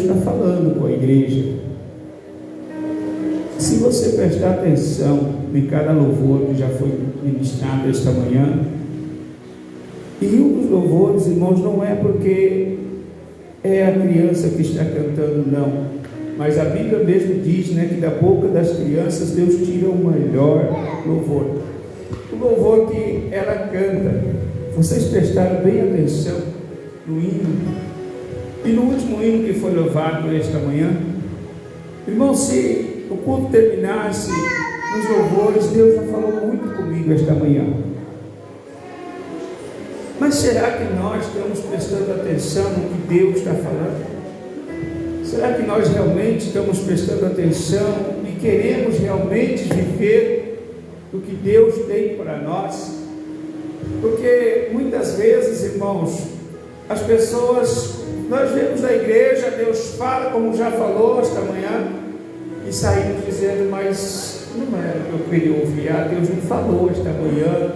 está falando com a igreja. Se você prestar atenção em cada louvor que já foi ministrado esta manhã, e um dos louvores, irmãos, não é porque é a criança que está cantando, não, mas a Bíblia mesmo diz, né, que da boca das crianças Deus tira o melhor louvor, o louvor que ela canta. Vocês prestaram bem atenção no hino, e no último hino que foi louvado esta manhã, irmão, se o culto terminasse nos louvores, Deus já falou muito comigo esta manhã. Mas será que nós estamos prestando atenção no que Deus está falando? Será que nós realmente estamos prestando atenção e queremos realmente viver o que Deus tem para nós? Porque muitas vezes, irmãos, as pessoas, nós vemos na igreja, Deus fala como já falou esta manhã, e saímos dizendo, mas não era o que eu queria ouvir, Deus me falou esta manhã,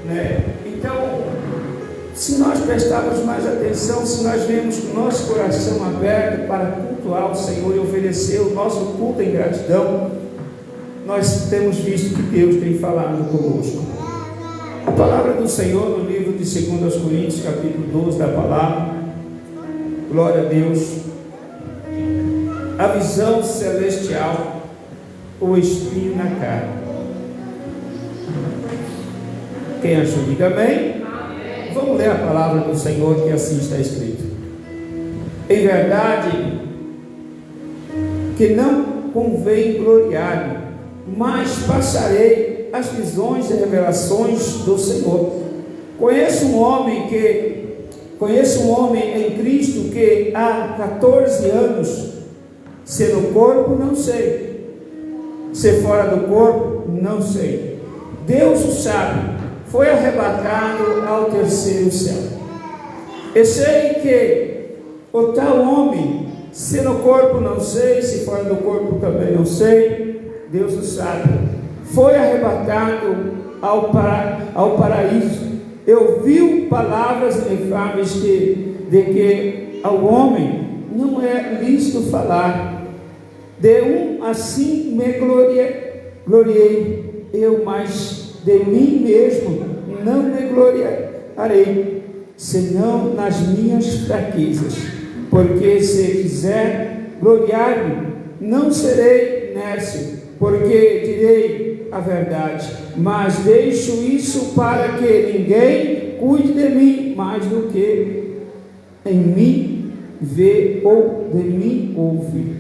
né? Então, se nós prestarmos mais atenção, se nós vemos com o nosso coração aberto para cultuar o Senhor e oferecer o nosso culto em gratidão, nós temos visto que Deus tem falado conosco. A palavra do Senhor no livro de 2 Coríntios, capítulo 12 da palavra, glória a Deus, a visão celestial, o espinho na carne. Quem achou, diga amém. Vamos ler a palavra do Senhor, que assim está escrito. Em verdade, que não convém gloriar-me, mas passarei as visões e revelações do Senhor. Conheço um homem em Cristo que há 14 anos, se no corpo não sei, se fora do corpo não sei. Deus o sabe. Foi arrebatado ao terceiro céu. Eu sei que o tal homem, se no corpo não sei, se fora do corpo também não sei, Deus o sabe, foi arrebatado ao paraíso. Eu vi palavras inefáveis de que ao homem não é lícito falar. De um assim me gloriei eu, mas de mim mesmo não me gloriarei, senão nas minhas fraquezas, porque se quiser gloriar-me, não serei nércio, porque direi a verdade, mas deixo isso para que ninguém cuide de mim mais do que em mim vê ou de mim ouve,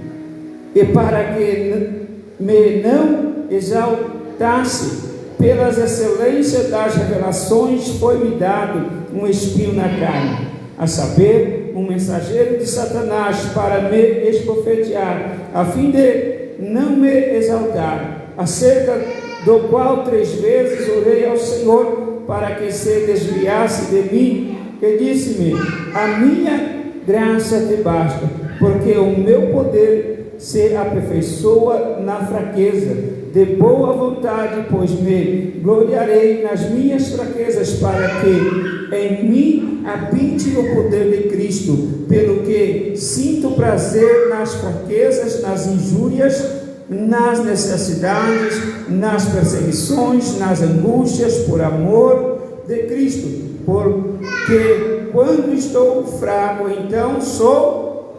e para que me não exaltasse pelas excelências das revelações, foi-me dado um espinho na carne, a saber, um mensageiro de Satanás, para me esbofetear, a fim de não me exaltar, acerca do qual 3 vezes orei ao Senhor, para que se desviasse de mim, e disse-me, a minha graça te basta, porque o meu poder se aperfeiçoa na fraqueza. De boa vontade, pois me gloriarei nas minhas fraquezas, para que em mim habite o poder de Cristo, pelo que sinto prazer nas fraquezas, nas injúrias, nas necessidades, nas perseguições, nas angústias, por amor de Cristo, porque quando estou fraco, então sou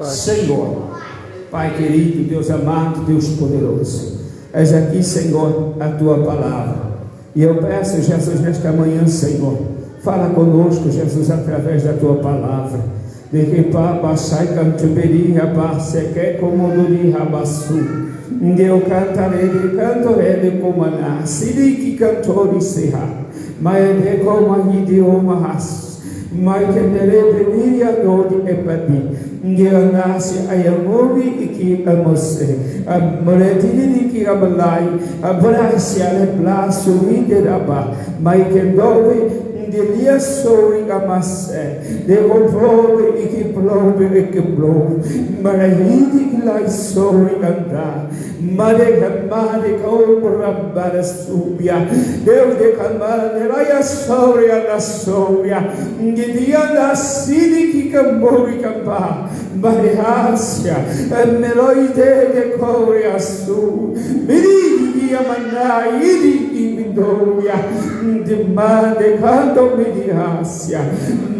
Senhor. Pai querido, Deus amado, Deus poderoso, és aqui, Senhor, a Tua palavra, e eu peço, Jesus, nesta manhã, Senhor, fala conosco, Jesus, através da Tua palavra, de que Papa sai cantuberi rabase que comoduri rabasu, de eu cantarei de cantoré de comaná, siriki cantori serra, mas de como idioma raço, mas que me dor de epati. Ngianasi ayamuri iki amose amoretini ki abalai abrasia le plasu ide raba mai kendove Delia sobre a maçã, derrubou e quebrou, maravilha que lá sobre andar, mare cobra subia, Deus de camada, vai sobre a sobria, que dia da sidi que cambou e cambá, mareácia, meloide de cobre azul, miri amanda, iri imidoia, de mande canto mediácia,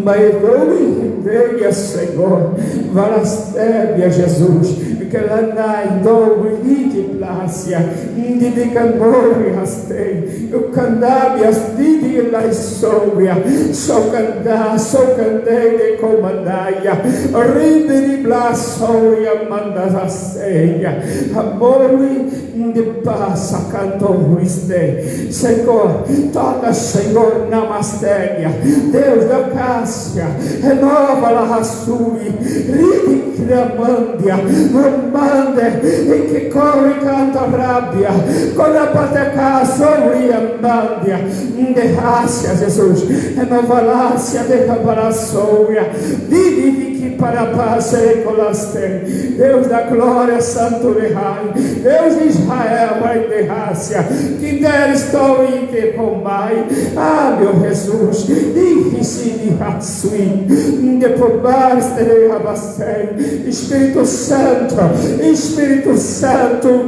mas eu veia Senhor, valastébia Jesus, que lá na dor e de plácia, de cambori hastei, o candabias de lá sobria, só candei de comandaia, riberi blasoria manda ceia, amori de passa canto este, Senhor, toca Senhor namastéria, Deus da Cássia, renova la rassuri, ridi cramandia, mande e che corre canta rabbia, con la pateca sobre a mandia, de Cássia, Jesus, renova l'ássia de cabarassouria, vivi que para paz e colaste, Deus da glória, Santo de Rai, Deus de Israel, vai de Cássia, que der estou em que pombai, meu Jesus, diga-se de Hatsui, de pombar estarei abastei, Espírito Santo,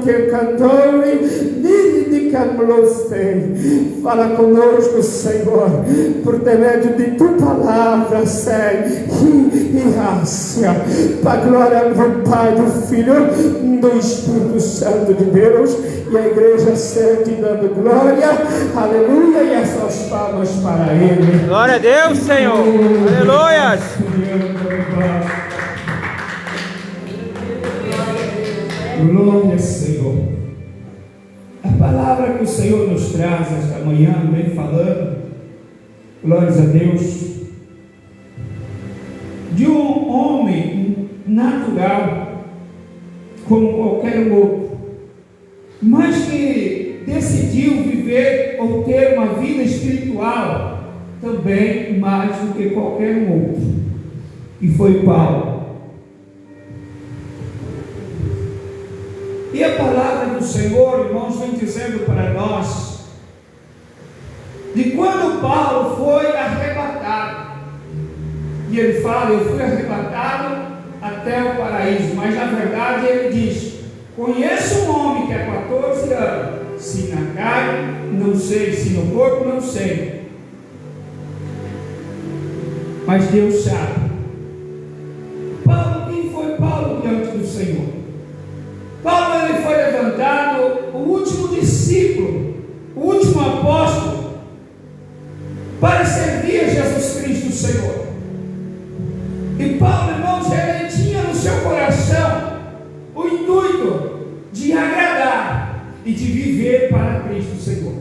que cantou de camlostei, fala conosco, Senhor, por intermédio de tua palavra, Senhor, e Cássia, para a glória do Pai, do Filho, do Espírito Santo de Deus, e a igreja sente dando glória, aleluia, e as suas palmas para Ele. Glória a Deus, Senhor, aleluia. Glória, Senhor. A palavra que o Senhor nos traz esta manhã, vem falando, glórias a Deus, de um homem natural, como qualquer outro, mas que decidiu viver ou ter uma vida espiritual também mais do que qualquer outro, e foi Paulo. E a palavra do Senhor, irmãos, vem dizendo para nós, de quando Paulo foi arrebatado, e ele fala, eu fui arrebatado até o paraíso, mas na verdade ele diz, conheço um homem que há 14 anos, se na carne, não sei, se no corpo, não sei, mas Deus sabe. Paulo, quem foi Paulo diante do Senhor? Paulo, ele foi levantado, o último discípulo, o último apóstolo, para servir a Jesus Cristo, o Senhor. E Paulo, irmãos, ele tinha no seu coração o intuito de agradar e de viver para Cristo, o Senhor.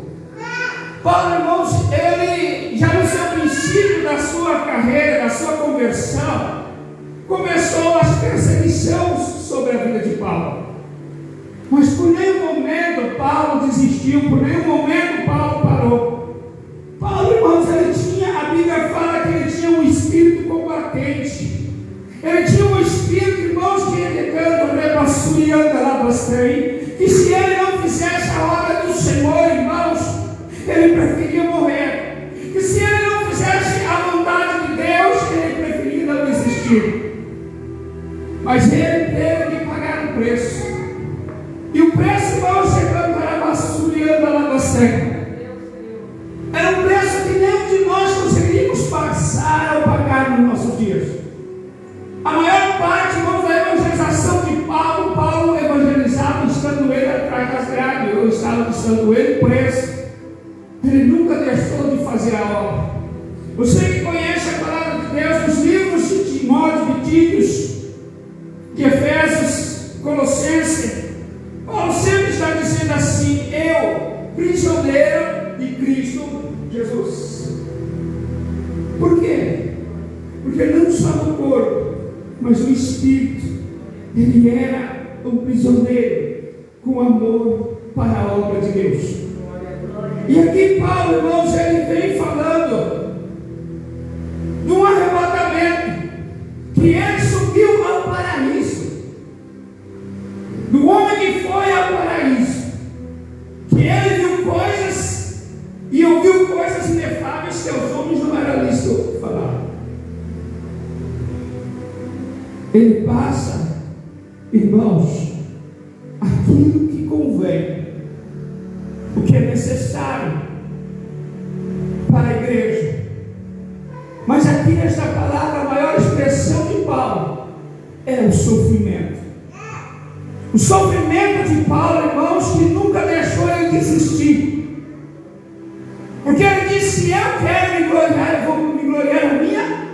Paulo, irmãos, ele já no seu princípio da sua carreira, da sua conversão, começou as perseguições sobre a vida de Paulo. Mas por nenhum momento Paulo desistiu, por nenhum momento Paulo parou. Paulo, irmãos, ele tinha, a Bíblia fala que ele tinha um espírito combatente. Ele tinha um espírito, irmãos, que ele canta, que se ele não fizesse a obra do Senhor, irmãos, ele preferia morrer. Que se ele não fizesse a vontade de Deus, ele preferia não existir. Mas ele teve que pagar o preço. E o preço, irmãos, chegando era basuriando a labacena. Era um preço que nenhum de nós conseguiríamos passar ou pagar nos nossos dias. A maior parte, irmãos, da evangelização de Paulo, Paulo evangelizava estando ele atrás das grades, ou estava estando ele preso. Ele nunca deixou de fazer a obra. Você que conhece a palavra de Deus, os livros de Timóteo, de Titos, de Efésios, Colossenses, Paulo sempre está dizendo assim, eu, prisioneiro de Cristo Jesus. Por quê? Porque não só no corpo, mas no espírito, ele era um prisioneiro com amor para a obra de Deus. E aqui Paulo, irmãos, ele vem falando Ele passa, irmãos, aquilo que convém, o que é necessário para a igreja. Mas aqui nesta palavra, a maior expressão de Paulo é o sofrimento. O sofrimento de Paulo, irmãos, que nunca deixou ele desistir. Porque ele disse: se eu quero me gloriar, eu vou me gloriar na minha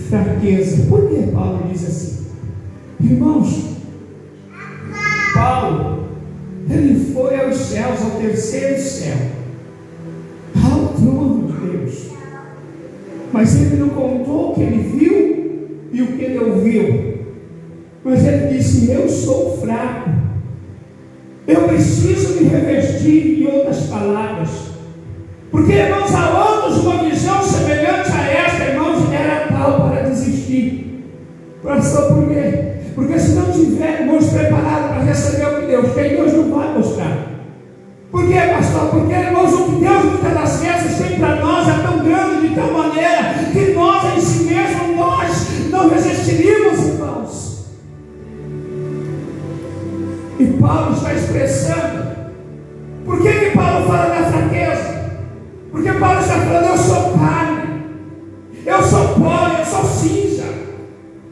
fraqueza. Por que Paulo diz assim? Irmãos, Paulo, ele foi aos céus, ao terceiro céu, ao trono de Deus. Mas ele não contou o que ele viu e o que ele ouviu. Mas ele disse: eu sou fraco, eu preciso me revestir. Em outras palavras, porque, irmãos, a outros uma visão semelhante a esta, irmãos, era tal para desistir. Pastor, por quê? Porque se não tiver, irmãos, preparado para receber o que Deus tem, Deus não vai mostrar. Por quê, pastor? Porque, irmãos, o que Deus muitas das vezes tem para nós é tão grande, de tal maneira, que nós em si mesmos, nós não resistiríamos, irmãos. E Paulo está expressando. Por que Paulo fala da fraqueza? Porque Paulo está falando: eu sou carne, eu sou pó, eu sou cinza.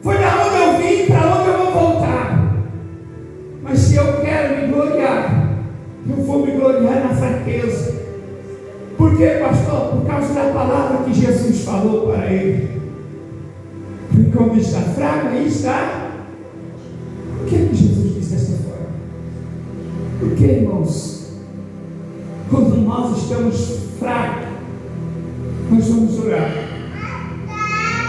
Foi da onde eu vim, para onde eu vou voltar. Mas se eu quero me gloriar, eu vou me gloriar na fraqueza. Por quê, pastor? Por causa da palavra que Jesus falou para ele. Porque como está fraco, aí está. Por que Jesus disse dessa forma? Porque, irmãos, quando nós estamos fracos, nós vamos orar.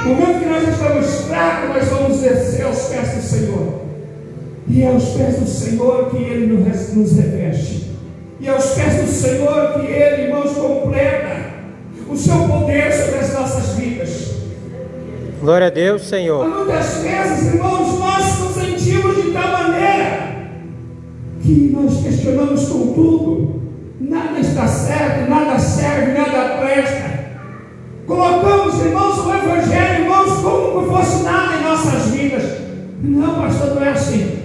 No momento que nós estamos fracos, nós vamos descer aos pés do Senhor. E é aos pés do Senhor que Ele nos reveste. E é aos pés do Senhor que Ele, irmãos, completa o seu poder sobre as nossas vidas. Glória a Deus, Senhor. Muitas vezes, irmãos, nós nos sentimos de tal maneira que nós questionamos com tudo. Nada está certo, nada serve, nada presta. Colocamos, irmãos, o Evangelho, irmãos, como se fosse nada em nossas vidas. Não, pastor, não é assim.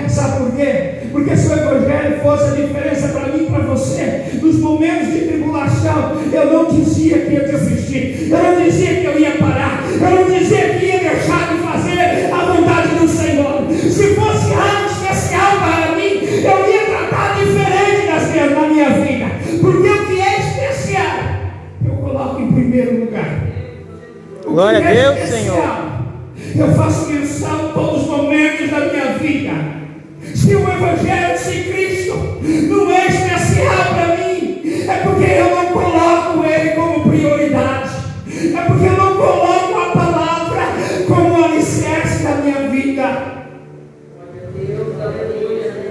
Sabe por quê? Porque se o Evangelho fosse a diferença para mim e para você, nos momentos de tribulação, eu não dizia que ia desistir, eu não dizia que eu ia parar, eu não dizia que ia deixar de fazer a vontade do Senhor. Se fosse algo especial para mim, eu ia tratar diferente na minha vida, porque o que é especial, eu coloco em primeiro lugar. Glória a Deus, Senhor. Eu faço menção em todos os momentos da minha vida. Se o Evangelho de Cristo não é especial para mim, é porque eu não coloco Ele como prioridade, é porque eu não coloco a palavra como alicerce da minha vida.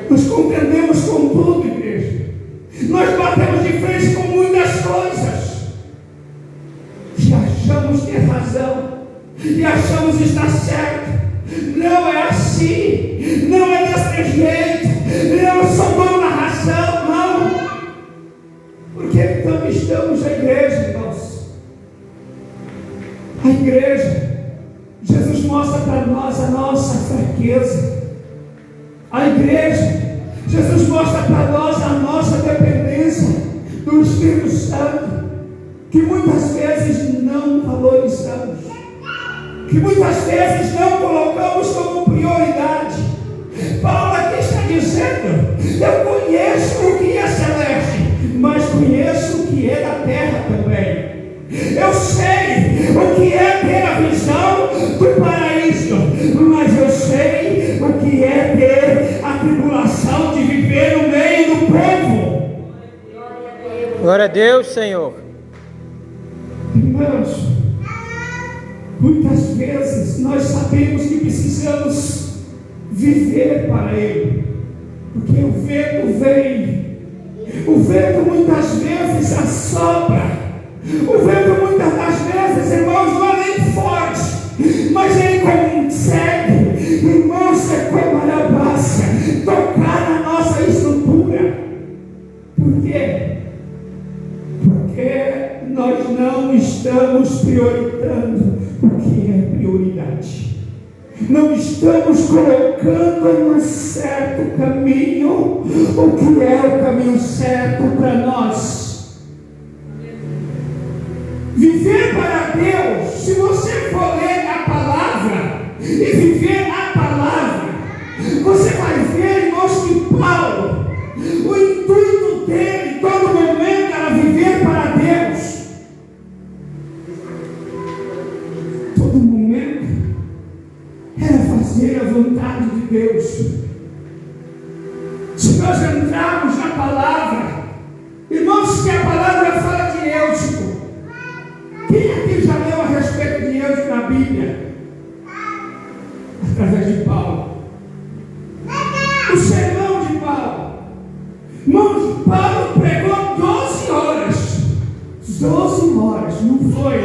Nós compreendemos com tudo, igreja. Nós batemos de frente com muitas coisas e achamos ter razão, e achamos estar certo. Não é assim, não é desse jeito, eu sou dono da razão, não. Porque então estamos na igreja, irmãos. A igreja, Jesus mostra para nós a nossa fraqueza. A igreja, Jesus mostra para nós a nossa dependência do Espírito Santo, que muitas vezes não valorizamos, que muitas vezes não colocamos como prioridade. Paulo aqui está dizendo: eu conheço o que é celeste, mas conheço o que é da terra também. Eu sei o que é ter a visão do paraíso, mas eu sei o que é ter a tribulação de viver no meio do povo. Glória a Deus, Senhor. Irmãos, muitas vezes nós sabemos que precisamos viver para Ele, porque o vento vem, o vento muitas vezes assopra, o vento muitas das vezes, irmãos, não é nem forte, mas ele consegue, irmãos, tocar na nossa estrutura. Por quê? Porque nós não estamos priorizando o que é prioridade. não estamos colocando no certo caminho o que é o caminho certo para nós. Viver para Deus, se você for ler a palavra e viver a palavra, você vai ver, irmãos, que Paulo, o intuito dele, todo momento, era viver para Deus. Todo momento era fazer a vontade de Deus. Se nós entrarmos na palavra, irmãos, que a palavra fala de Eutico. Quem aqui já leu a respeito de Eutico na Bíblia? Através de Paulo. O sermão de Paulo. Irmãos, Paulo pregou 12 horas. 12 horas, não foi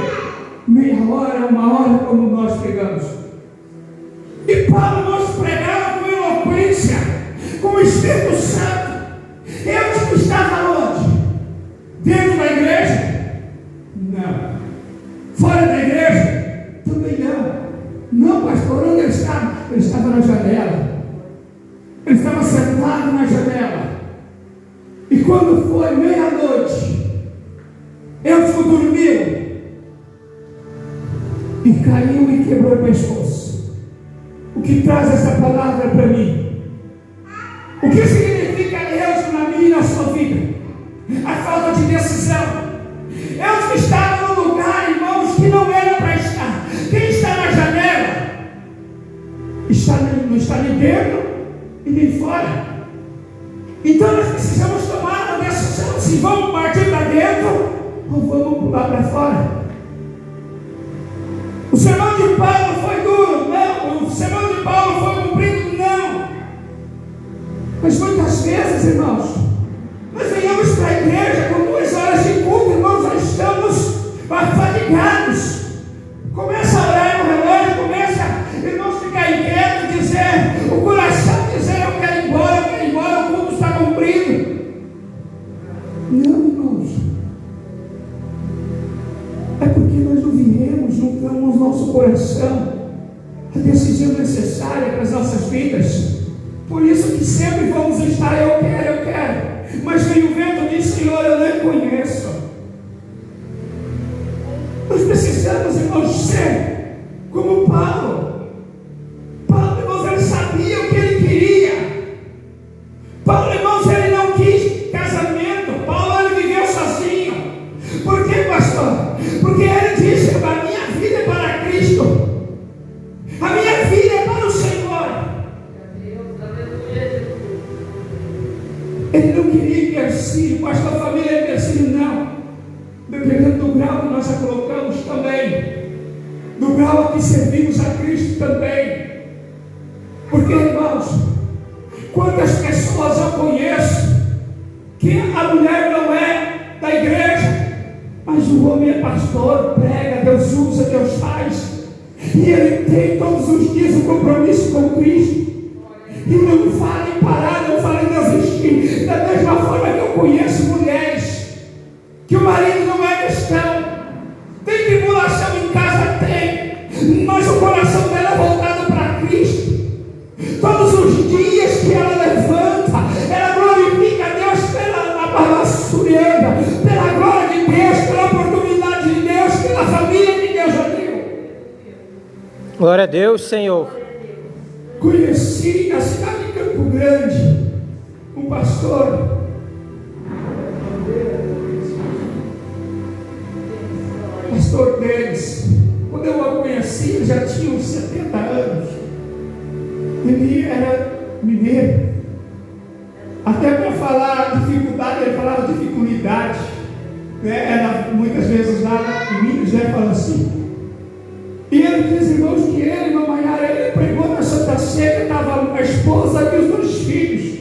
meia hora, uma hora como nós pregamos. E Paulo nos pregava com eloquência, com o Espírito Santo. Eu estava onde? Dentro da igreja? Não. Fora da igreja? Também não. Não, pastor, onde ele estava? Ele estava na janela. Ele estava sentado na janela. E quando foi meia-noite, eu dormiu e caiu e quebrou o pescoço. O que traz essa palavra para mim? O que significa Deus na minha e na sua vida? A falta de decisão. Eu estava num lugar, irmãos, que não era para estar. Quem está na janela não está nem dentro e nem fora. Então nós precisamos tomar uma decisão, se vamos partir para dentro ou vamos pular para fora. O sermão de Paulo foi duro? Não. O sermão de Paulo foi comprido? Não. Mas muitas vezes, irmãos, nós venhamos para a igreja com 2 horas de culto, irmãos, nós estamos fadigados. Começa a orar no relógio, começa, irmãos, ficar inquieto, dizer, o coração dizer, eu quero ir embora, o culto está cumprido. Não, irmãos. É porque nós não viemos, não damos nosso coração a decisão necessária para as nossas vidas. Por isso que sempre vamos estar, eu quero. Mas vem o vento e diz, Senhor, eu nem conheço. Nós precisamos, irmãos, ser como Paulo. Paulo, irmãos, ele sabia o que ele queria. Paulo, irmãos, ele não quis casamento. Paulo, ele viveu sozinho. Por quê, pastor? Porque ele disse, a minha vida é para Cristo. A minha vida é para o Senhor. Ele não queria empecilho, pastor, a família é empecilho, não. Dependendo do grau que nós a colocamos também, do grau a que servimos a Cristo também. Porque, irmãos, quantas pessoas eu conheço que a mulher não é da igreja, mas o homem é pastor, prega, Deus usa, Deus faz, e ele tem todos os dias um compromisso com Cristo. E não fala em parar, não fala em desistir. Da mesma forma que eu conheço mulheres que o marido não é cristão, tem tribulação em casa, tem, mas o coração dela é voltado para Cristo. Todos os dias que ela levanta, ela glorifica a Deus pela palavra, pela glória de Deus, pela oportunidade de Deus, pela família que Deus já deu. Glória a Deus, Senhor. Conheci na cidade de Campo Grande um pastor. Pastor deles. Quando eu o conheci, ele já tinha uns 70 anos. Ele era mineiro. Até para falar dificuldade, ele falava dificuldade. Era muitas vezes lá em Minas, falando assim. E ele diz, irmãos, que ele, irmã Maiara, ele pregou na Santa Ceia, estava a esposa e os 2 filhos.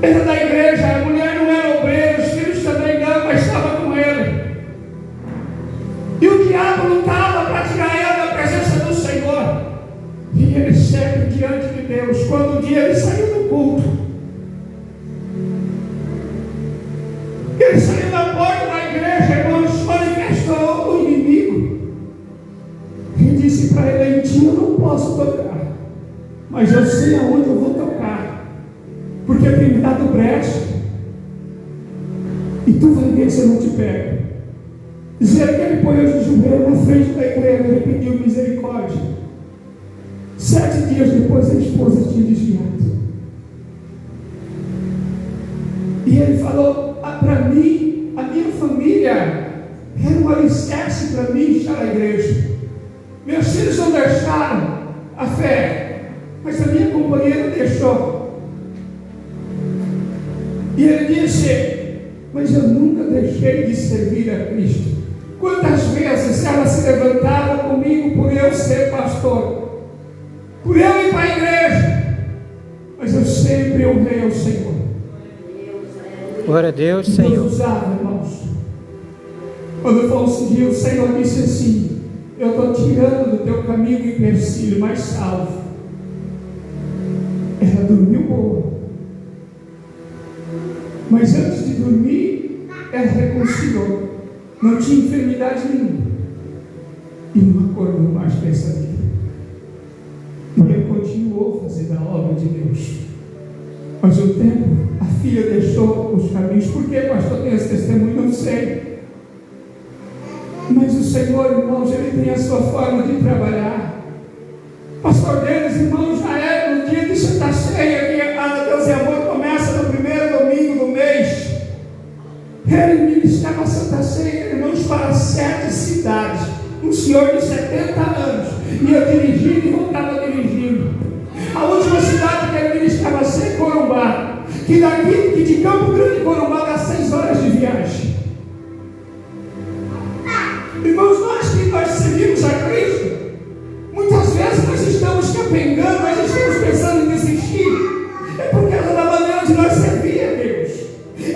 Era da igreja, a mulher não era obreira, os filhos também não, mas estava com ele. E o diabo lutava para tirar ela da presença do Senhor. E ele segue diante de Deus. Quando um dia ele saiu do culto, ele saiu da porta da igreja, irmãos, manifestou o inimigo. E disse para ele, em ti eu não posso tocar, mas eu sei aonde eu vou tocar, porque tem me dado brecha. E tu vai ver se eu não te pego. Dizer que ele põe de joelho na frente da igreja, ele pediu misericórdia. 7 dias depois a esposa tinha desviado. E ele falou para mim, a minha família era um alicerce para mim estar na igreja. Meus filhos não deixaram a fé, mas a minha companheira deixou. E ele disse, mas eu nunca deixei de servir a Cristo. Quantas vezes ela se levantava comigo por eu ser pastor, por eu ir para a igreja, mas eu sempre honrei ao Senhor. Glória a Deus, Deus Senhor. usava, irmãos. Quando foi um dia, o Senhor disse assim, eu estou tirando do teu caminho o empecilho, mas salvo. Ela dormiu boa, mas antes de dormir ela reconciliou, não tinha enfermidade nenhuma e não acordou mais para essa vida. E ele continuou fazendo a obra de Deus. Mas o tempo, a filha deixou os caminhos. Por que, pastor, tem esse testemunho? Não sei. Mas o Senhor, irmãos, ele tem a sua forma de trabalhar. Pastor Denis, irmãos, já era no dia de Santa Ceia, que a Deus e Amor começa no primeiro domingo do mês. Ele ministrava a Santa Ceia, irmãos, para 7 cidades. Um senhor de 70 anos ia dirigindo e voltava dirigindo. A última cidade que ele ministrava a Ceia é Corumbá, que de Campo Grande, Corumbá, dá 6 horas de viagem. Irmãos, nós servimos a Cristo, muitas vezes nós estamos capengando, nós estamos pensando em desistir. É por causa da maneira de nós servir a Deus.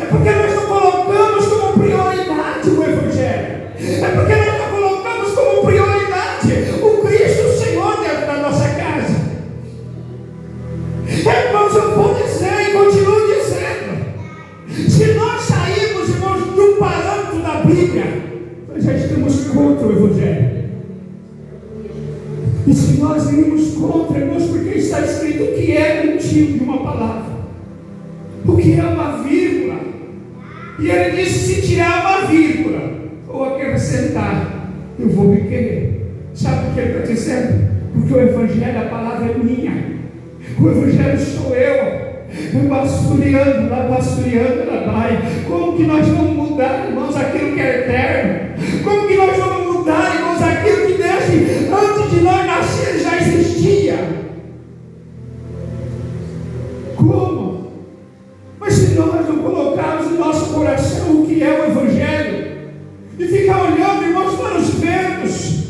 É porque nós não colocamos como prioridade o Evangelho. É porque nós não colocamos como prioridade o Cristo, o Senhor, dentro da nossa casa. Irmãos, eu vou dizer e continuo dizendo, se nós sairmos, irmãos, de um parâmetro da Bíblia, nós já estamos contra o Evangelho. E se nós irmos contra, irmãos, porque está escrito o que é um tipo de uma palavra, o que é uma vírgula. E ele disse, se tirar uma vírgula ou acrescentar, eu vou me querer. Sabe por que ele está dizendo? Porque o Evangelho, a palavra é minha. O Evangelho sou eu. Pastoreando, lá vai. Como que nós vamos mudar, irmãos, aquilo que é eterno? Como que nós vamos mudar, irmãos, aquilo que desde antes de nós nascer já existia? Como? Mas se nós não colocarmos no nosso coração o que é o Evangelho, e ficar olhando, irmãos, para os ventos,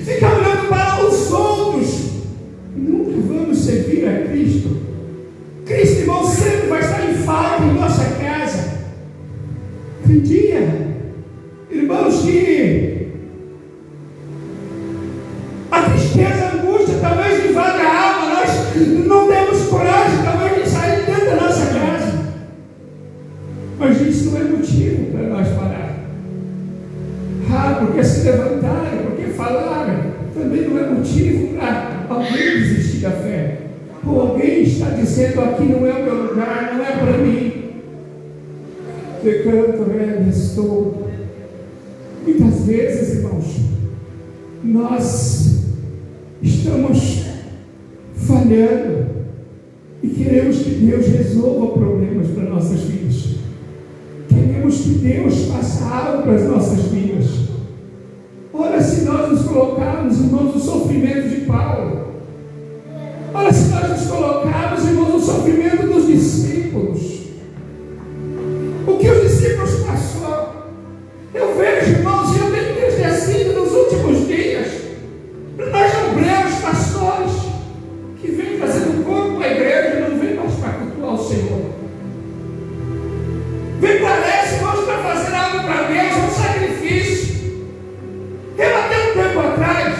ficar olhando para os outros, nunca vamos servir a Cristo. Cristo, irmão, sempre vai estar em falta em nossa casa. Tem dia, irmãos, que a tristeza, a angústia talvez invade a alma, nós não temos coragem talvez de sair dentro da nossa casa, mas isso não é motivo para nós parar. Porque se levantaram, porque falaram, também não é motivo para alguém desistir da fé. Ou alguém está dizendo, aqui não é o meu lugar, não é para mim. De canto estou. Muitas vezes, irmãos, nós estamos falhando e queremos que Deus resolva problemas para nossas vidas. Queremos que Deus faça algo para as nossas vidas. Olha, se nós nos colocarmos, irmãos, no sofrimento de Paulo. Olha, se nós nos colocarmos, irmãos, no sofrimento dos discípulos. O que os discípulos passaram. Eu vejo, irmãos, e eu tenho entristecido nos últimos dias, para nós obreiros, pastores, que vêm trazendo corpo para a igreja e não vêm mais para cultuar o Senhor. Vem parece, irmãos, para fazer algo para Deus, é um sacrifício. Eu até um tempo atrás,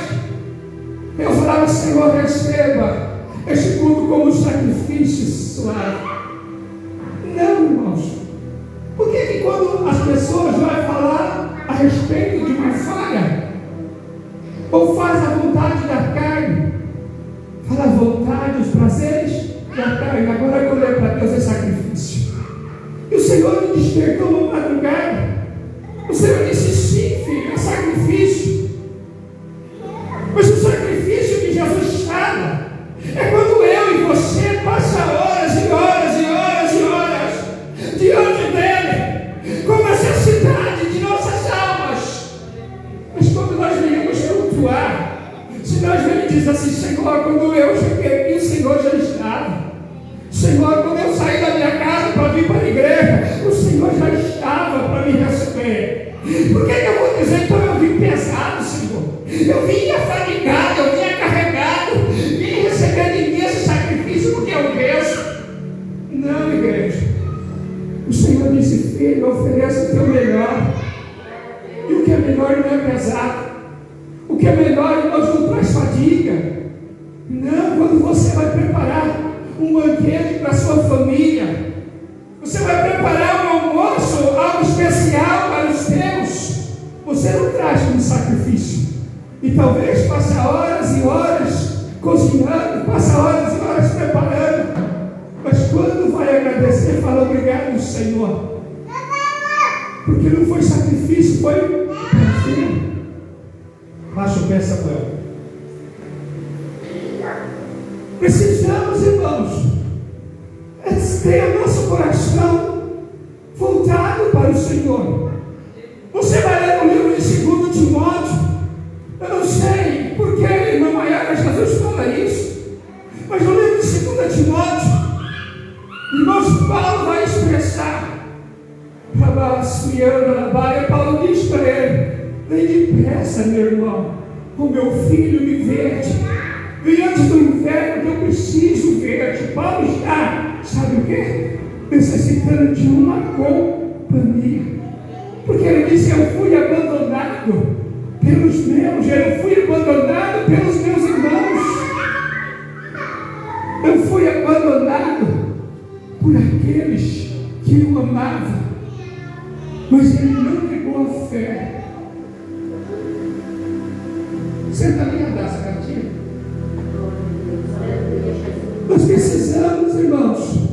eu falava, Senhor, receba este culto como um sacrifício suave. Não, irmãos. Por que quando as pessoas vão falar a respeito de uma falha, ou faz a vontade da carne, despertou uma madrugada. O Senhor disse: sim, filho, é sacrifício. Mas o sacrifício que Jesus fala é quando eu e você passa horas e horas e horas e horas diante dele, com necessidade de nossas almas. Mas quando nós venhamos cultuar, se nós venhamos dizer assim: Senhor, quando eu cheguei aqui, o Senhor já estava. Senhor, quando eu saí da minha casa para vir para a igreja, o Senhor já estava para me receber. Por que eu vou dizer então eu vim pesado, Senhor? Eu vinha fatigado, eu vinha carregado, vim receber de mim esse sacrifício porque eu vejo. Não, igreja. O Senhor disse: filho, ofereça o teu melhor. E o que é melhor não é pesado. O que é melhor, irmãos, não traz fadiga. Não, quando você vai preparar um banquete para a sua família, você vai preparar um almoço, algo especial para os teus, você não traz como sacrifício. E talvez passe horas e horas cozinhando, passe horas e horas preparando, mas quando vai agradecer, fala: obrigado, Senhor, porque não foi sacrifício, foi prazer. Baixa o pé, Samuel. Precisamos, irmãos, ter o nosso coração voltado para o Senhor. Você vai ler no livro de 2 Timóteo. Eu não sei por que a irmã Maiara Jesus fala isso, mas no livro de 2 Timóteo, irmãos, Paulo vai expressar. Paulo diz para ele: vem depressa, meu irmão, o meu filho me verde. Vem antes do inverno que eu preciso ver-te. Paulo está, sabe o quê? Necessitando de uma companhia. Porque ele disse: eu fui abandonado pelos meus, eu fui abandonado pelos meus irmãos. Eu fui abandonado por aqueles que o amavam. Mas ele não negou a fé. Senta ali, a essa cartinha. Nós precisamos, irmãos,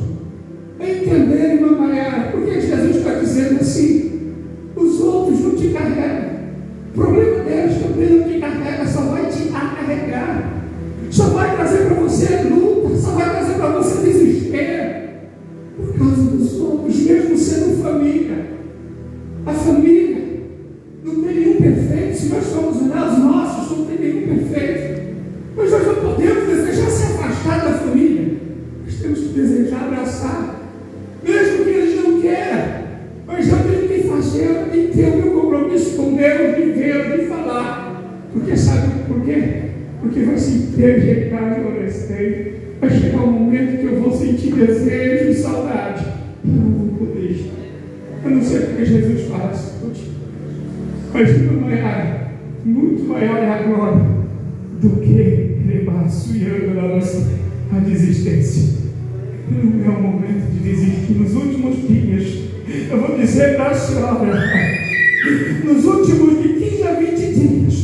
entender, irmã Maiara, por que Jesus está dizendo assim: os outros não te carregam. O problema deles também não te carrega, só vai te acarregar, só vai trazer para você luta, só vai trazer para você desespero, por causa dos outros, mesmo sendo família. A família não tem nenhum perfeito. Se nós somos os nossos, não tem nenhum perfeito. Mas nós não podemos desejar se afastar da família. Nós temos que desejar abraçar, mesmo que eles não queiram. Mas eu tenho que fazer e ter o meu compromisso com Deus, de ver, de falar. Porque sabe por quê? Porque vai se interjetar e orestar. Vai chegar um momento que eu vou sentir desejo e saudade. Eu não vou poder estar. Eu não sei porque Jesus fala isso. Mas muito maior é a glória do que a desistência. Não é o momento de desistir. Nos últimos dias, eu vou dizer para a senhora, nos últimos de 15 a 20 dias,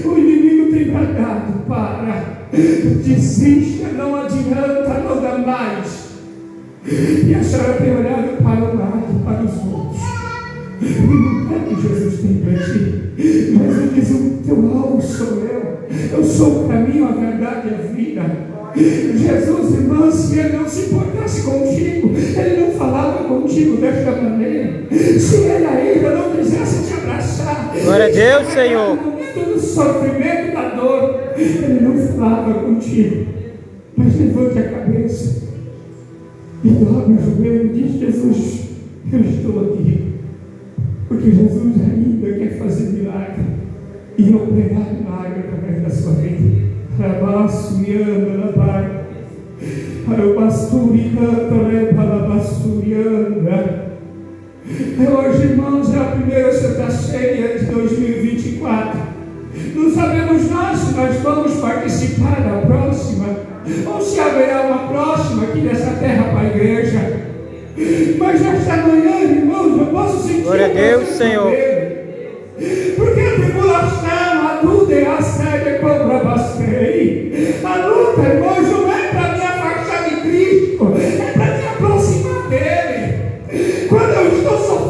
o inimigo tem bradado: para, desista, não adianta, não dá mais. E a senhora tem olhado para o lado, para os outros. E não é que Jesus tem para ti. Jesus diz: o teu alvo sou eu sou o caminho, a verdade e a vida. Jesus, irmão, se ele não se importasse contigo, ele não falava contigo desta maneira. Se ele ainda não quisesse te abraçar, glória a Deus, Senhor, no momento do sofrimento, da dor, ele não falava contigo. Mas levante a cabeça e dobre o joelho e diz: Jesus, eu estou aqui. Porque Jesus ainda quer fazer milagre e operar milagre através da sua vida. Rabaço e anda na barca. Para o pastor e canta, para a pastor e anda. Hoje, irmãos, é a primeira Santa Ceia de 2024. Não sabemos nós se nós vamos participar da próxima, ou se haverá uma próxima aqui nessa terra para a igreja. Mas nesta manhã, irmãos, eu posso sentir. Glória a Deus, Senhor. Porque a tribulação, a luta é a sede contra você. A luta, irmãos, não é para me afastar de Cristo, é para me aproximar dele. Quando eu estou sofrendo,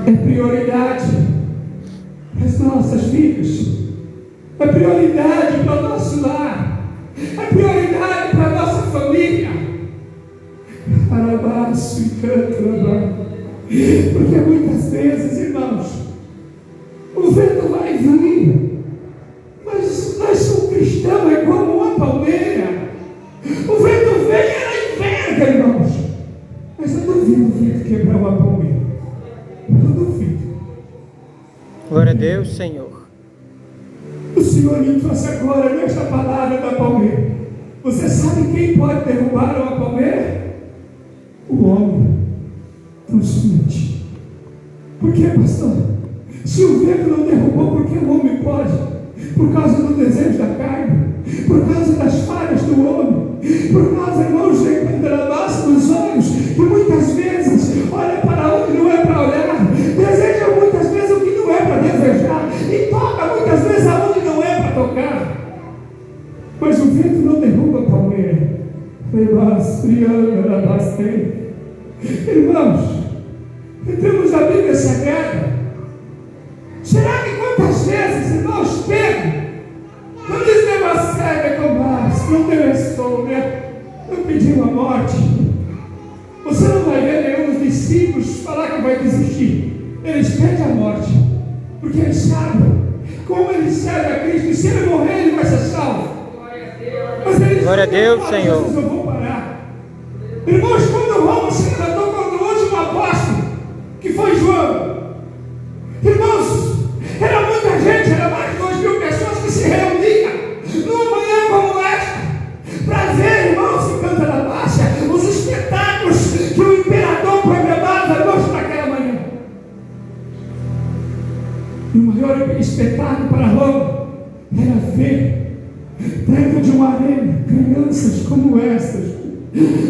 é prioridade para as nossas vidas, é prioridade para o nosso lar, é prioridade para a nossa família. Arabaço e canto, porque muitas vezes, irmãos, o vento vai vir, mas o cristão é como uma palmeira. O vento vem e ela enverga, irmãos, mas eu duvido o vento quebrar uma palmeira. Eu duvido. Glória a Deus, Senhor. O Senhor me trouxe agora nesta palavra da palmeira. Você sabe quem pode derrubar uma palmeira? O homem. Tão somente. Por que, pastor? Se o vento não derrubou, por que o homem pode? Por causa do desejo da carne, por causa das falhas do homem, por causa, irmãos, da massa dos olhos, que muitas vezes olha para onde não é para olhar, deseja muitas vezes o que não é para desejar, e toca muitas vezes aonde não é para tocar. Mas o vento não derruba a palmeira. Irmãos, entramos na Bíblia Sagrada. Será que quantas vezes, irmãos, Pedro não diz demasiado com mais, não devestou, né? Não pediu a morte. Você não vai ver nenhum dos discípulos falar que vai desistir. Eles pedem a morte, porque eles sabem como eles servem a Cristo, e se ele morrer, ele vai ser salvo. Mas eles Glória a Deus, Senhor. Eu vou parar. Irmãos, quando Roma se levantou contra o último apóstolo, que foi João, irmãos, era muita gente, era mais de 2.000 pessoas que se reuniam numa manhã como esta, para ver, irmãos, em Canta da Baixa, os espetáculos que o imperador programava, irmãos, naquela manhã. E o maior espetáculo para Roma era ver dentro de uma arena crianças como estas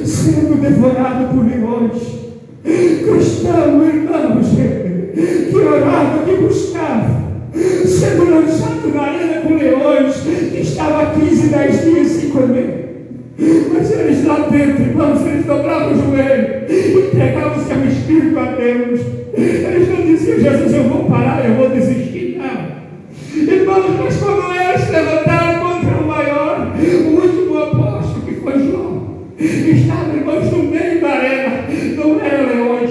sendo devoradas por leões. Cristão, irmãos, que orava, que buscava, sendo lançado na arena com leões, que estava 15, 10 dias sem comer. Mas eles lá dentro, irmãos, eles dobravam o joelho, entregavam-se ao Espírito a Deus. Eles não diziam: Jesus, eu vou parar, eu vou desistir. Não. Irmãos, mas quando eles se levantaram contra o maior, o último apóstolo, que foi João, estava, irmãos, no meio da arena, não eram leões,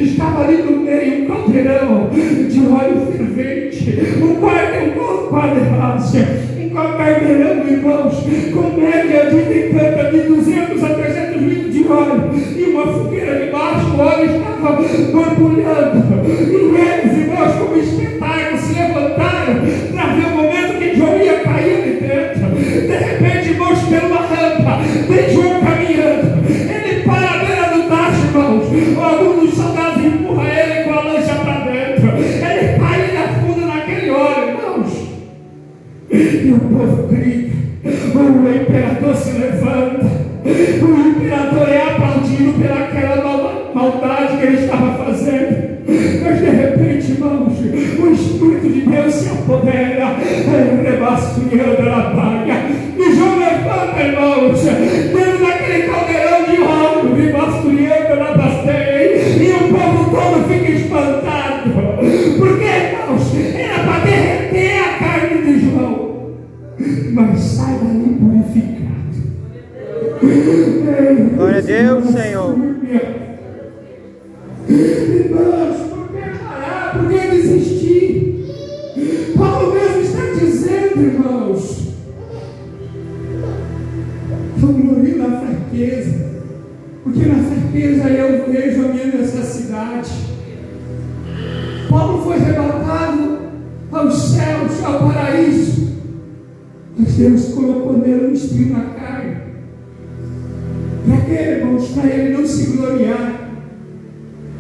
estava ali no meio um caldeirão de óleo fervente, um quadrilhácia, em qual caldeirão, irmãos, com média de 200 a 300 litros de óleo, e uma fogueira debaixo, o óleo estava borbulhando, e eles, irmãos, como espetáculo, se levantaram para ver o momento que João ia cair ali dentro. De repente, irmãos, pela rampa, vem João caminhando, ele para a beira do tacho, irmãos, alguns dos soldados empurram ele com a lancha para dentro, ele cai na funda naquele óleo, irmãos, e o povo grita, o imperador se levanta, o imperador é aplaudido pelaquela maldade que ele estava fazendo. Mas de repente, irmãos, o Espírito de Deus se apodera, rebasculhando a palha, e João levanta, irmãos, dentro daquele caldeirão de óleo, rebasculhando a bastei, e o povo todo fica espantado, porque, irmãos, era para derreter a carne de João, mas sai dali purificado. Glória a Deus, Senhor. Irmãos, por que parar? Por que desistir? Paulo mesmo está dizendo, irmãos, eu glorio na fraqueza, porque na fraqueza eu vejo a minha necessidade. Paulo foi arrebatado aos céus, ao paraíso, mas Deus colocou nele um espinho na carne. Para que, irmãos? Para ele não se gloriar,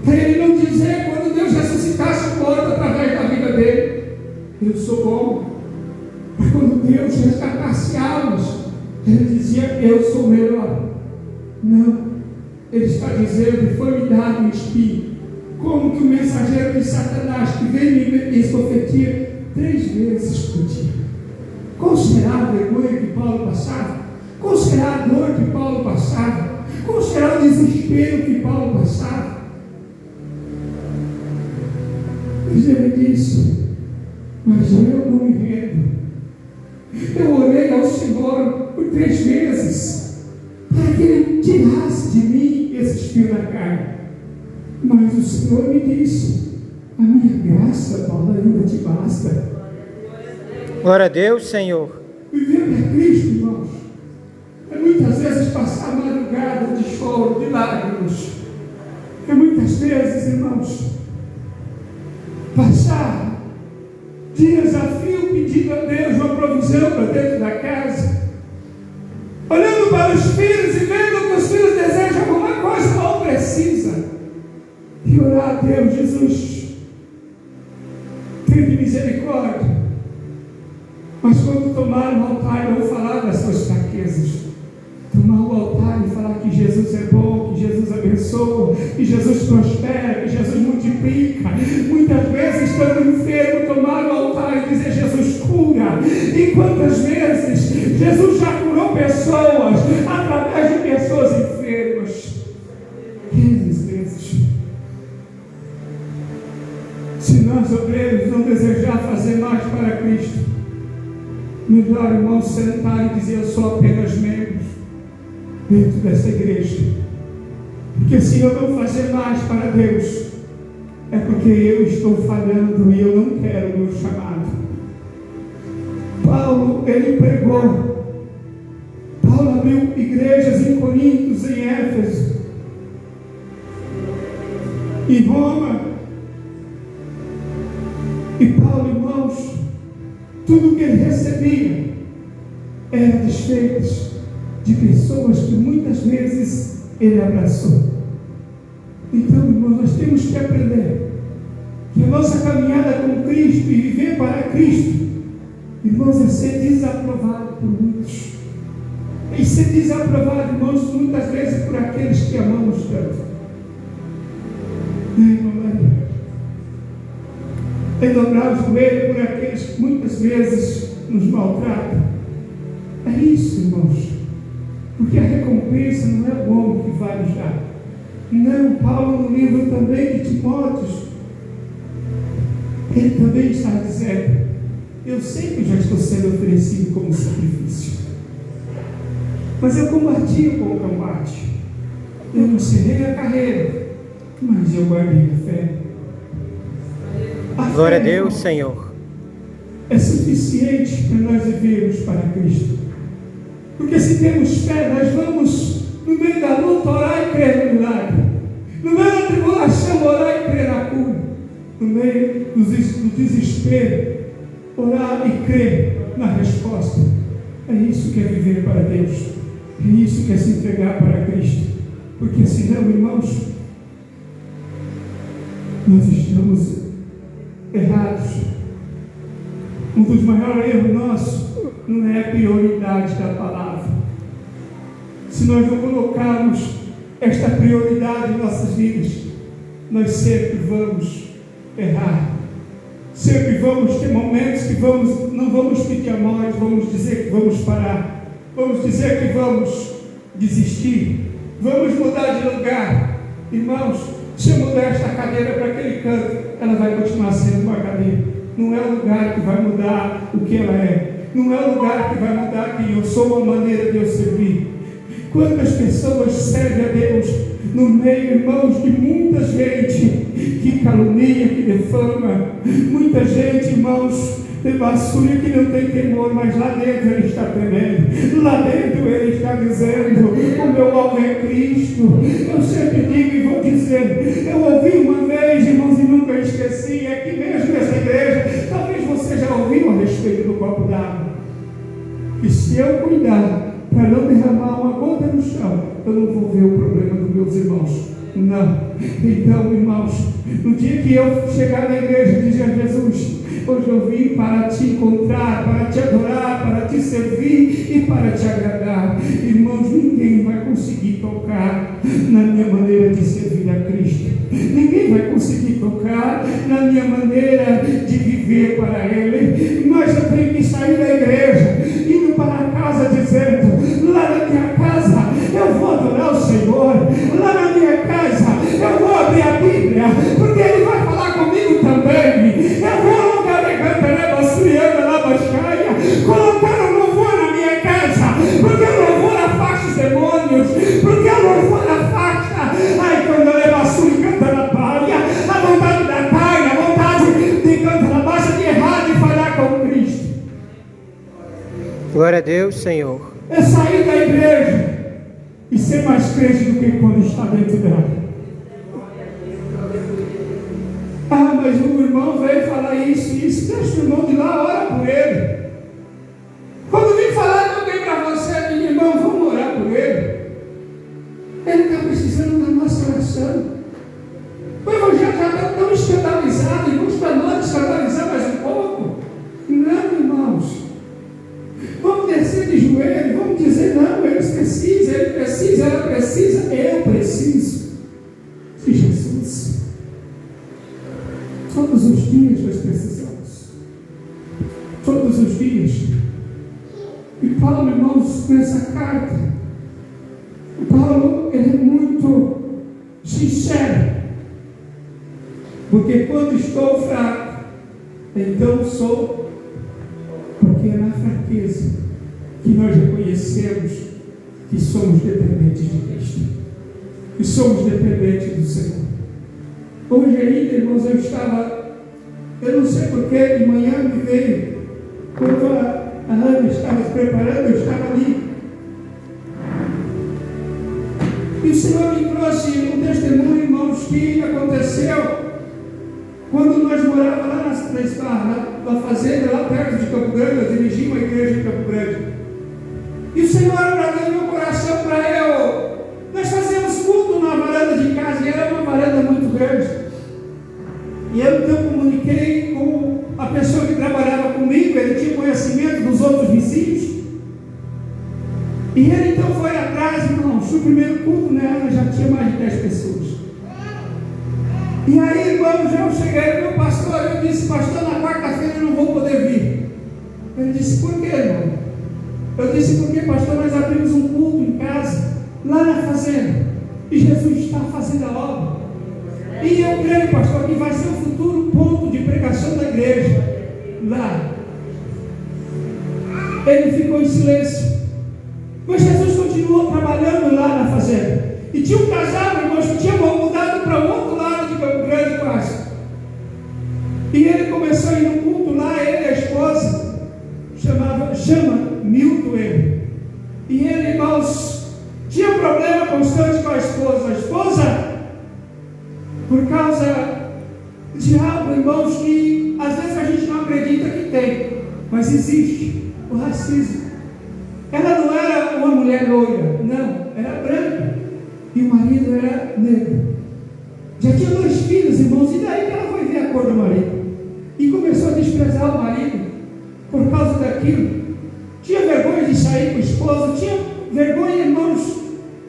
para ele não dizer, quando Deus ressuscitasse o morto através da vida dele, eu sou bom. Mas quando Deus resgatasse almas, ele dizia: eu sou melhor. Não, ele está dizendo: foi-me dado um espinho, como que o mensageiro de Satanás, que veio me esbofeteia 3 vezes por dia. Qual será a vergonha que Paulo passava? Qual será a dor que Paulo passava? Qual será o desespero que Paulo passava? Mas ele disse: mas eu não me rendo. Eu orei ao Senhor por 3 vezes para que Ele tirasse de mim esse espinho na carne. Mas o Senhor me disse: a minha graça, Paulo, ainda te basta. Glória a Deus, Senhor. Viver para Cristo, irmãos, é muitas vezes passar madrugada de choro, de lágrimas. É muitas vezes, irmãos, passar dias a fio pedindo a Deus uma provisão para dentro da casa, olhando para os filhos e vendo que os filhos desejam alguma coisa, não precisa, e orar a Deus: Jesus, teve misericórdia. Mas quando tomar o altar, eu vou falar das suas fraquezas. Tomar o altar e falar que Jesus é bom, que Jesus abençoa, que Jesus prospera, que Jesus multiplica. Muitas vezes, estando enfermo, tomar o altar e dizer: Jesus cura. E quantas vezes Jesus já curou pessoas através de pessoas enfermas? 15 vezes. Se nós, obreiros, não desejar fazer mais para Cristo, melhor, irmão, sentar e dizer: eu sou apenas membro dentro dessa igreja. Porque se eu não fazer mais para Deus, é porque eu estou falhando e eu não quero o meu chamado. Paulo, ele pregou. Paulo abriu igrejas em Corinto, em Éfeso, em Roma. E Paulo, irmãos, tudo que ele recebia era desfeitos de pessoas que muitas vezes ele abraçou. Então, irmãos, nós temos que aprender que a nossa caminhada com Cristo e viver para Cristo, irmãos, é ser desaprovado por muitos. E ser desaprovado, irmãos, muitas vezes por aqueles que amamos tanto. É dobrar o joelho por aqueles que muitas vezes nos maltratam. É isso, irmãos. Porque a recompensa não é o homem que vai nos dar. Não, Paulo, no livro também de Timóteo, ele também está dizendo: eu sei que já estou sendo oferecido como sacrifício, mas eu combati o bom combate. Eu não encerrei a carreira, mas eu guardei a fé. Glória a Deus, Senhor. É suficiente para nós vivermos para Cristo. Porque se temos fé, nós vamos, no meio da luta, orar e crer no milagre. No meio da tribulação, orar e crer na cura. No meio do desespero, orar e crer na resposta. É isso que é viver para Deus. É isso que é se entregar para Cristo. Porque senão, irmãos, nós estamos errados. Um dos maiores erros nossos não é a prioridade da palavra. Se nós não colocarmos esta prioridade em nossas vidas, nós sempre vamos errar. Sempre vamos ter momentos que não vamos pedir a nós, vamos dizer que vamos parar, vamos dizer que vamos desistir, vamos mudar de lugar. Irmãos, se eu mudar esta cadeira para aquele canto, ela vai continuar sendo uma cadeira. Não é o lugar que vai mudar o que ela é. Não é o lugar que vai mudar quem eu sou, a maneira de eu servir. Quantas pessoas servem a Deus no meio, irmãos, de muita gente que calunia, que defama, muita gente, irmãos, de basura, que não tem temor, mas lá dentro ele está tremendo, lá dentro ele está dizendo: o meu alvo é Cristo. Eu sempre digo e vou dizer, eu ouvi uma vez, irmãos, e nunca esqueci, aqui mesmo nessa igreja, talvez você já ouviu a respeito do copo d'água, que se eu cuidar para não derramar uma gota no chão, eu não vou ver o problema dos meus irmãos. Não. Então, irmãos, no dia que eu chegar na igreja e dizer: Jesus, hoje eu vim para te encontrar, para te adorar, para te servir e para te agradar. Irmãos, ninguém vai conseguir tocar na minha maneira de servir a Cristo. Ninguém vai conseguir tocar na minha maneira de viver para Ele. Mas eu tenho que sair da igreja, indo para a casa dizendo: lá na minha casa eu vou adorar o Senhor. Lá na minha casa eu vou abrir a Bíblia, porque Ele vai falar comigo também. Glória a Deus, Senhor. É sair da igreja e ser mais crente do que quando está dentro dela. Ah, mas o irmão veio falar isso. Deixa o irmão de lá, ora por ele. Quando vem falar de alguém para você, meu irmão, vamos orar por ele. Ele está precisando da nossa oração. O evangelho já está tão escandalizado, e vamos para nós escandalizar mais um pouco. Não, irmãos. Vamos descer de joelho, vamos dizer, não, eles precisam, ele precisa, ela precisa, eu preciso de Jesus. Todos os dias nós precisamos. Todos os dias. E Paulo, irmãos, nessa carta, Paulo, ele é muito sincero. Porque quando estou fraco, então sou. Porque é na fraqueza que nós reconhecemos que somos dependentes de Cristo. Que somos dependentes do Senhor. Hoje ainda, irmãos, eu não sei porquê, de manhã me veio, quando a Ana estava se preparando, eu estava ali. E o Senhor me trouxe um testemunho, irmãos, que aconteceu quando nós morávamos lá na fazenda, lá perto de Campo Grande. Eu dirigi uma igreja em Campo Grande. E o Senhor abriu meu coração para eu. Nós fazíamos culto na varanda de casa, e era uma varanda muito grande. E eu então comuniquei com a pessoa que trabalhava comigo, ele tinha conhecimento dos outros vizinhos. E ele então foi atrás, irmãos, o primeiro culto, né, já tinha mais de 10 pessoas. E aí, irmãos, eu cheguei no meu pastor, eu disse, pastor, na quarta-feira eu não vou poder vir. Ele disse, por quê, irmão? Eu disse, porque, pastor, nós abrimos um culto em casa, lá na fazenda, e Jesus está fazendo a obra. E eu creio, pastor, que vai ser o futuro ponto de pregação da igreja, lá. Ele ficou em silêncio. Mas Jesus continuou trabalhando lá na fazenda. E tinha um casal, irmãos, que tinha mudado para o outro lado de Campo Grande quase. E ele começou a ir no culto lá, ele e a esposa, chama Milton ele. E ele, irmãos, tinha um problema constante com a esposa. A esposa, por causa de algo, irmãos, que às vezes a gente não acredita que tem, mas existe o racismo. Ela não era uma mulher loira, não, era branca. E o marido era negro. Já tinha 2 filhos, irmãos, e daí que ela foi ver a cor do marido. E começou a desprezar o marido por causa daquilo. Tinha vergonha de sair com o esposo, tinha vergonha, irmãos,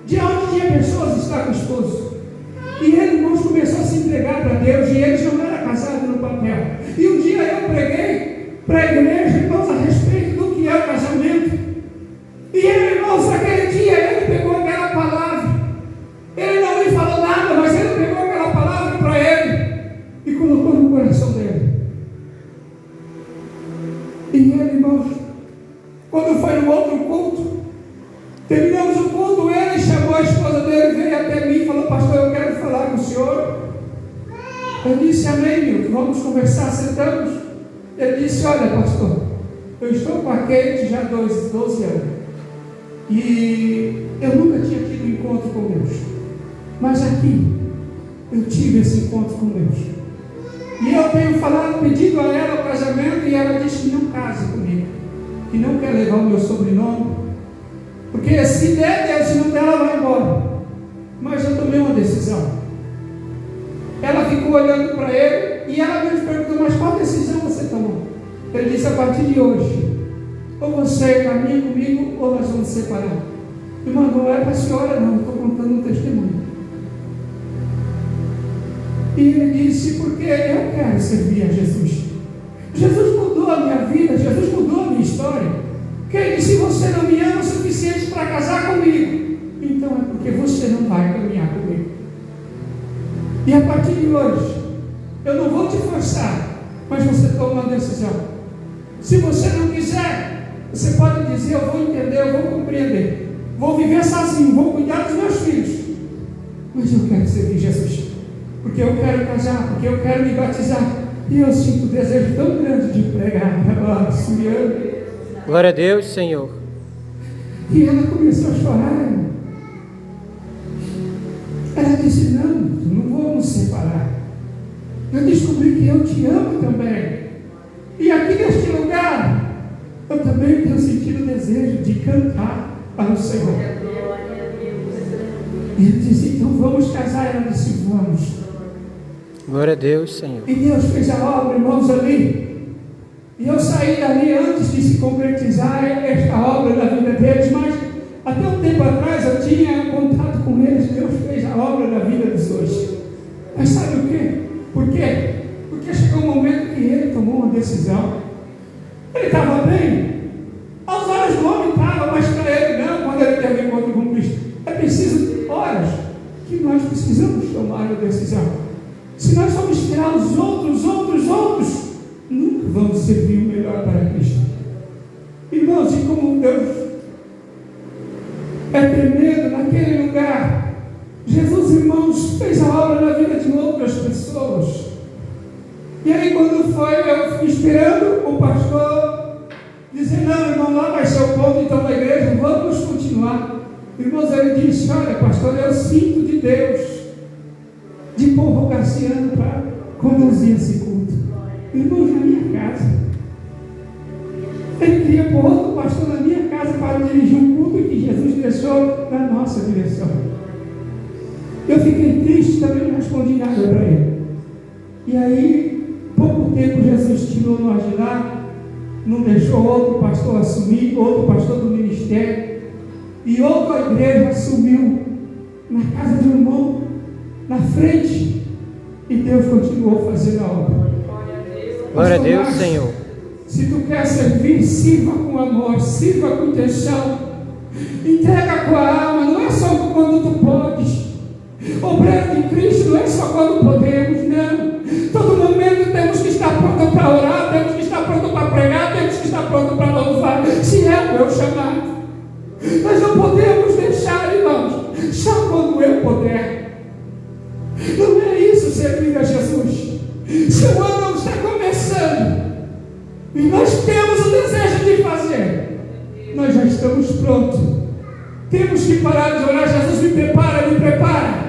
de onde tinha pessoas estar com o esposo. E ele, irmãos, começou a se entregar para Deus, e ele já não era casado no papel. E um dia eu preguei para a igreja, irmãos, a respeito do que é o casamento. E ele, irmãos, naquele dia, ele pegou aquela palavra. Ele não me falou nada, mas ele pegou aquela palavra para ele e colocou no coração dele. E ele, irmãos, quando foi no outro culto, terminamos o culto, ele chamou a esposa dele, veio até mim e falou, pastor, eu quero falar com o senhor. Eu disse, amém, Milton, vamos conversar, sentamos. Ele disse, olha, pastor, eu estou com a Kate já há 12 anos. E eu nunca tinha tido encontro com Deus. Mas aqui, eu tive esse encontro com Deus. E eu tenho falado, pedido a ela o casamento, e ela disse que não casa comigo. Que não quer levar o meu sobrenome. Porque se der Deus, se não der, ela vai embora. Mas eu tomei uma decisão. Ela ficou olhando para ele, e ela me perguntou, mas qual decisão você tomou? Ele disse, a partir de hoje, ou você caminha comigo, ou nós vamos separar. Irmão, não é para a senhora não, estou contando um testemunho. E ele disse, porque eu quero servir a Jesus. Jesus mudou a minha vida, Jesus mudou a minha história. Que ele disse, se você não me ama o suficiente para casar comigo, então é porque você não vai caminhar comigo. E a partir de hoje, eu não vou te forçar, mas você toma uma decisão. Se você não quiser, você pode dizer, eu vou entender, eu vou compreender. Vou viver sozinho, vou cuidar dos meus filhos. Mas eu quero servir Jesus. Porque eu quero casar, porque eu quero me batizar. E eu sinto um desejo tão grande de pregar. Glória a Deus, Senhor. E ela começou a chorar, irmão. Ela disse, não vou nos separar. Eu descobri que eu te amo também. E aqui neste lugar, eu também tenho sentido o desejo de cantar para o Senhor. E ele disse, então vamos casar. Ela disse, vamos. Glória a Deus, Senhor. E Deus fez a obra, irmãos, ali. E eu saí dali antes de se concretizar esta obra na vida deles, mas até um tempo atrás eu tinha contato com eles. Deus fez a obra na vida dos dois. Mas sabe o quê? Por quê? Porque chegou um momento que ele tomou uma decisão. Ele estava bem. Aos olhos do homem estava, mas para ele não, quando ele teve um encontro com Cristo. É preciso horas que nós precisamos tomar uma decisão. Se nós formos esperar os outros, nunca vamos servir o melhor para Cristo. Irmãos, e como Deus é tremendo naquele lugar, Jesus, irmãos, fez a obra na vida de outras pessoas. E aí quando foi, eu fiquei esperando o pastor dizer, não, irmão, lá vai ser o ponto então da igreja, vamos continuar. Irmãos, ele disse, olha, pastor, eu sinto de Deus, de povo Cassiano para conduzir esse culto. Irmãos, na minha casa. Ele queria pôr outro pastor na minha casa para dirigir um culto que Jesus deixou na nossa direção. Eu fiquei triste, também não respondi nada para ele. E aí, pouco tempo, Jesus tirou nós de lá, não deixou outro pastor assumir, outro pastor do ministério, e outra igreja assumiu na casa de um irmão, na frente, e Deus continuou fazendo a obra. Glória a Deus, Senhor. Se tu quer servir, sirva com amor, sirva com intenção, entrega com a alma, não é só quando tu podes. Obreiro de Cristo não é só quando podemos, não. Todo momento temos que estar pronto para orar, temos que estar pronto para pregar, temos que estar pronto para louvar, se é o meu chamado. Nós não podemos deixar, irmãos, só quando eu puder. Não é isso servir a Jesus. Se o ano está começando e nós temos o desejo de fazer, nós já estamos prontos. Temos que parar de orar, Jesus, me prepara, me prepara.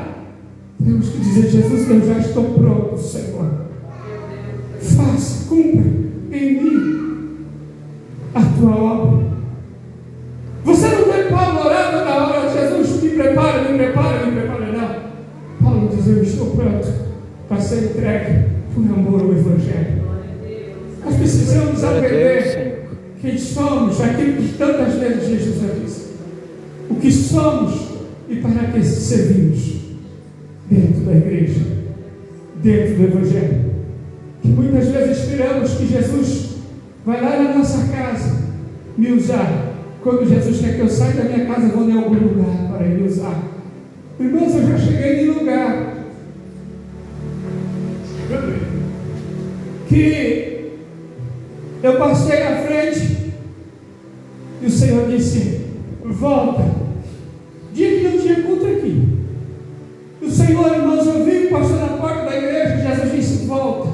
Temos que dizer, Jesus, eu já estou pronto, Senhor. Faça, cumpra em mim a tua obra. Você não vê Paulo orando na hora, Jesus, me prepara, me prepara, me prepara, não. Paulo diz, eu estou pronto para ser entregue por amor ao Evangelho. Nós precisamos aprender quem somos, aquilo que tantas vezes Jesus já disse. O que somos e para que servimos dentro da igreja, dentro do Evangelho. Que muitas vezes esperamos que Jesus vai lá na nossa casa me usar. Quando Jesus quer que eu saia da minha casa, vou em algum lugar para ele usar. Irmãos, eu já cheguei em lugar que eu passei à frente e o Senhor disse, volta. Dia que não tinha culto aqui. O Senhor, irmãos, eu vi, passou na porta da igreja, Jesus disse, volta.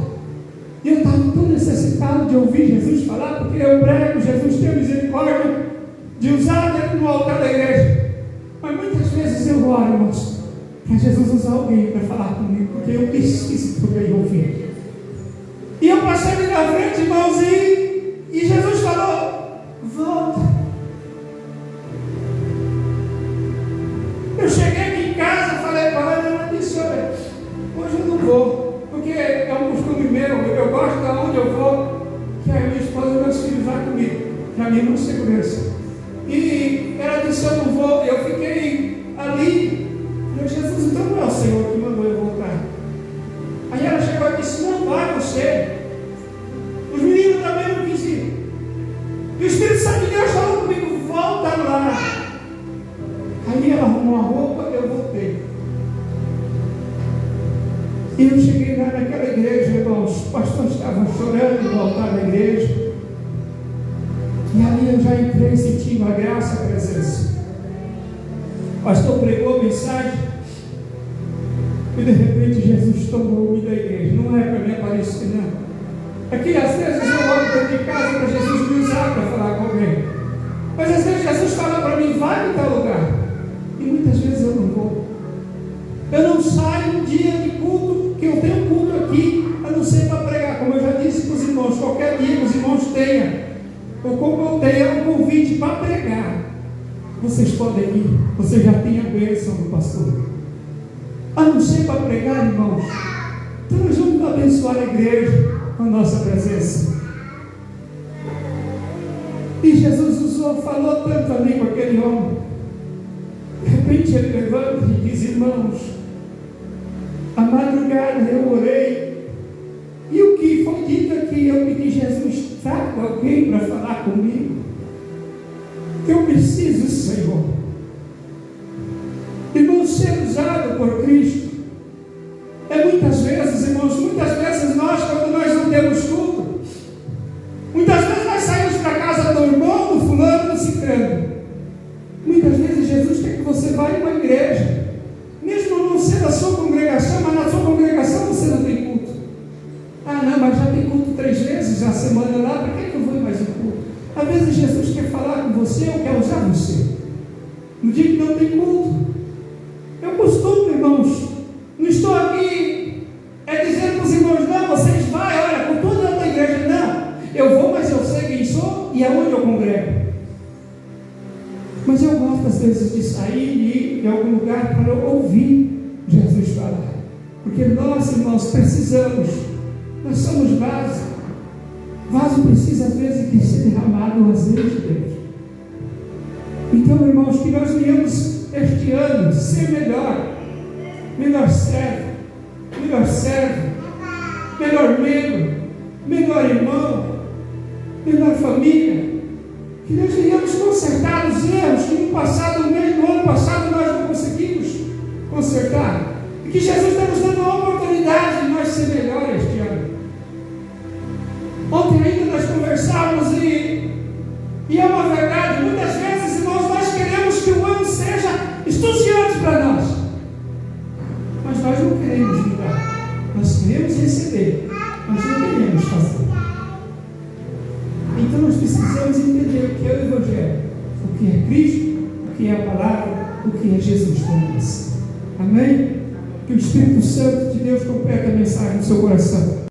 E eu estava tão necessitado de ouvir Jesus falar, porque eu prego, Jesus tem misericórdia de usar dentro do altar da igreja. Mas muitas vezes eu oro, irmãos, para Jesus usar alguém para falar comigo, porque eu preciso poder ouvir. E eu passei ali na frente, irmãos, e Jesus falou, volta. Eu cheguei aqui em casa, falei para ela, disse, olha, hoje eu não vou, porque é um costume meu, eu gosto de onde eu vou, que a minha esposa e meus filhos vão comigo, para mim não segurança. E ela disse, eu não vou, eu fiquei ali, eu disse, Jesus, então não é o Senhor que mandou eu voltar. Aí ela chegou e disse, não vai você. Os meninos também não quis ir. E o Espírito Santo de Deus falou comigo, volta lá. Aí ela arrumou a roupa e eu voltei. E eu cheguei lá naquela igreja, irmãos, o pastor estava chorando no altar da igreja. E ali eu já entrei sentindo a graça, a presença. O pastor pregou a mensagem e de repente Jesus tomou-me da igreja. Não é para mim aparecer, não. É que às vezes eu oro dentro de casa para Jesus me usar para falar com alguém. Deus fala para mim, vai em tal lugar. E muitas vezes eu não vou. Eu não saio um dia de culto, que eu tenho culto aqui, a não ser para pregar. Como eu já disse para os irmãos, qualquer dia que os irmãos tenham, ou como eu tenho um convite para pregar, vocês podem ir, vocês já têm a bênção do pastor. A não ser para pregar, irmãos. Então nós vamos abençoar a igreja com a nossa presença. E Jesus falou tanto também com aquele homem. De repente ele levanta e diz, irmãos, à madrugada eu orei, e o que foi dito aqui, eu pedi, Jesus, traga alguém para falar comigo, que eu preciso, Senhor. Irmãos, ser usado por Cristo é muitas vezes, irmãos, muitas vezes nós, quando nós não temos culto, muitas vezes nós saímos para a casa do irmão, do fulano, do ciclano. Muitas vezes Jesus quer que você vá em uma igreja, mesmo não sendo a sua congregação, mas na sua congregação você não tem culto. Ah não, mas já tem culto 3 vezes na semana lá, para que eu vou em mais um culto? Às vezes Jesus quer falar com você ou quer usar você. No dia que não tem culto, eu costumo, irmãos, não estou aqui dizendo para os irmãos, não, vocês vão, olha, com toda a outra igreja, não, eu vou, mas eu sei quem sou e aonde eu congrego. Mas eu gosto às vezes de sair e ir em algum lugar para ouvir Jesus falar, porque nós, irmãos, precisamos, nós somos vaso. Vaso precisa às vezes de ser derramado o azeite de Deus. Então, irmãos, que nós venhamos este ano ser melhor servo, melhor membro, melhor irmão, melhor família. Que nós venhamos consertar os erros que no ano passado nós não conseguimos consertar. E que Jesus está nos dando a oportunidade de nós ser melhor este ano. Ontem ainda nós conversávamos e é uma verdade, muitas vezes, irmãos, nós queremos que o ano seja entusiasmante para nós. Mas nós não queremos mudar. Nós queremos receber, mas não queremos fazer. Então nós precisamos entender o que é o Evangelho, o que é Cristo, o que é a palavra, o que é Jesus para nós. Amém? Que o Espírito Santo de Deus complete a mensagem no seu coração.